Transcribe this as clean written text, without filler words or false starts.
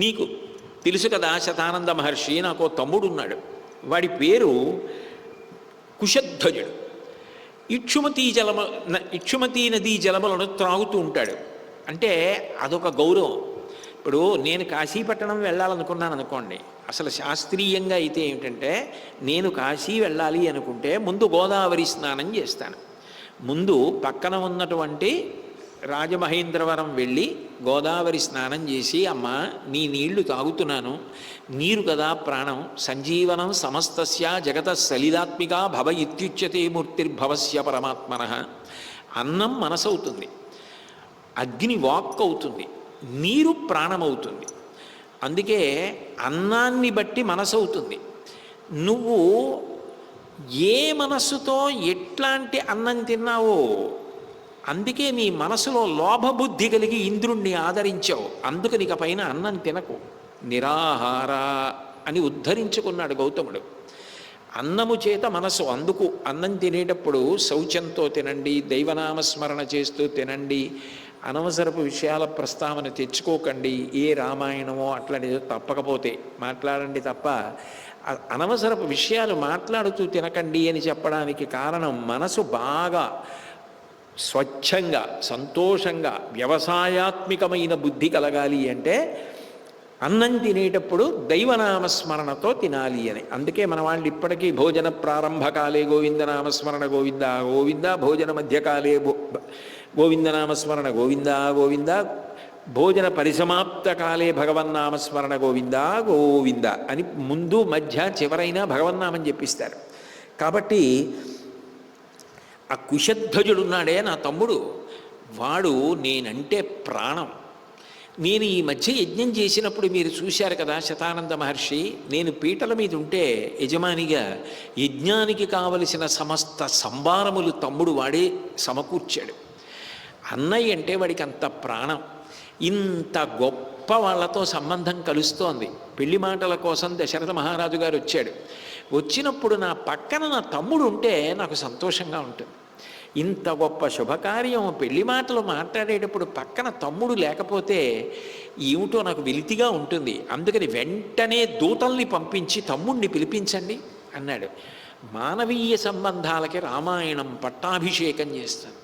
నీకు తెలుసు కదా శతానంద మహర్షి, నాకు తమ్ముడు ఉన్నాడు, వాడి పేరు కుశధ్వజుడు. ఇక్షుమతీ నదీ జలములను త్రాగుతూ ఉంటాడు. అంటే అదొక గౌరవం. ఇప్పుడు నేను కాశీపట్టణం వెళ్ళాలనుకున్నాను అనుకోండి, అసలు శాస్త్రీయంగా అయితే ఏమిటంటే, నేను కాశీ వెళ్ళాలి అనుకుంటే ముందు గోదావరి స్నానం చేస్తాను. ముందు పక్కన ఉన్నటువంటి రాజమహేంద్రవరం వెళ్ళి గోదావరి స్నానం చేసి, అమ్మ నీ నీళ్లు తాగుతున్నాను, నీరు కదా ప్రాణం, సంజీవనం సమస్తస్య జగత సలిలాత్మిక భవ ఇత్యుచ్యతే మూర్తిర్భవస్య పరమాత్మనః. అన్నం మనసవుతుంది, అగ్ని వాక్ అవుతుంది, నీరు ప్రాణమవుతుంది. అందుకే అన్నాన్ని బట్టి మనసవుతుంది. నువ్వు ఏ మనస్సుతో ఎట్లాంటి అన్నం తిన్నావో అందుకే నీ మనసులో లోభబుద్ధి కలిగి ఇంద్రుణ్ణి ఆదరించావు. అందుకు నీకు పైన అన్నం తినకు, నిరాహార అని ఉద్ధరించుకున్నాడు గౌతముడు. అన్నము చేత మనసు, అందుకు అన్నం తినేటప్పుడు శౌచంతో తినండి, దైవనామస్మరణ చేస్తూ తినండి, అనవసరపు విషయాల ప్రస్తావన తెచ్చుకోకండి, ఏ రామాయణమో అట్లాంటిదో తప్పకపోతే మాట్లాడండి తప్ప అనవసరపు విషయాలు మాట్లాడుతూ తినకండి అని చెప్పడానికి కారణం, మనసు బాగా స్వచ్ఛంగా సంతోషంగా వ్యవసాయాత్మికమైన బుద్ధి కలగాలి అంటే అన్నం తినేటప్పుడు దైవనామస్మరణతో తినాలి అని. అందుకే మన వాళ్ళు ఇప్పటికీ భోజన ప్రారంభకాలే గోవిందనామస్మరణ గోవింద గోవింద, భోజన మధ్యకాలే గోవిందనామస్మరణ గోవింద గోవింద, భోజన పరిసమాప్త కాలే భగవన్నామస్మరణ గోవింద గోవింద అని ముందు మధ్య చివరైన భగవన్నామం చెప్పిస్తారు. కాబట్టి ఆ కుశధ్వజుడున్నాడే నా తమ్ముడు, వాడు నేనంటే ప్రాణం. నేను ఈ మధ్య యజ్ఞం చేసినప్పుడు మీరు చూశారు కదా శతానంద మహర్షి, నేను పీటల మీద ఉంటే యజమానిగా యజ్ఞానికి కావలసిన సమస్త సంభారములు తమ్ముడు వాడే సమకూర్చాడు. అన్నయ్య అంటే వాడికి అంత ప్రాణం. ఇంత గొప్ప వాళ్ళతో సంబంధం కలుస్తోంది. పెళ్లి మాటల కోసం దశరథ మహారాజు గారు వచ్చాడు. వచ్చినప్పుడు నా పక్కన నా తమ్ముడు ఉంటే నాకు సంతోషంగా ఉంటుంది. ఇంత గొప్ప శుభకార్యం పెళ్లి మాటలు మాట్లాడేటప్పుడు పక్కన తమ్ముడు లేకపోతే ఏమిటో నాకు వెలితిగా ఉంటుంది. అందుకని వెంటనే దూతల్ని పంపించి తమ్ముడిని పిలిపించండి అన్నాడు. మానవీయ సంబంధాలకి రామాయణం పట్టాభిషేకం చేస్తాను.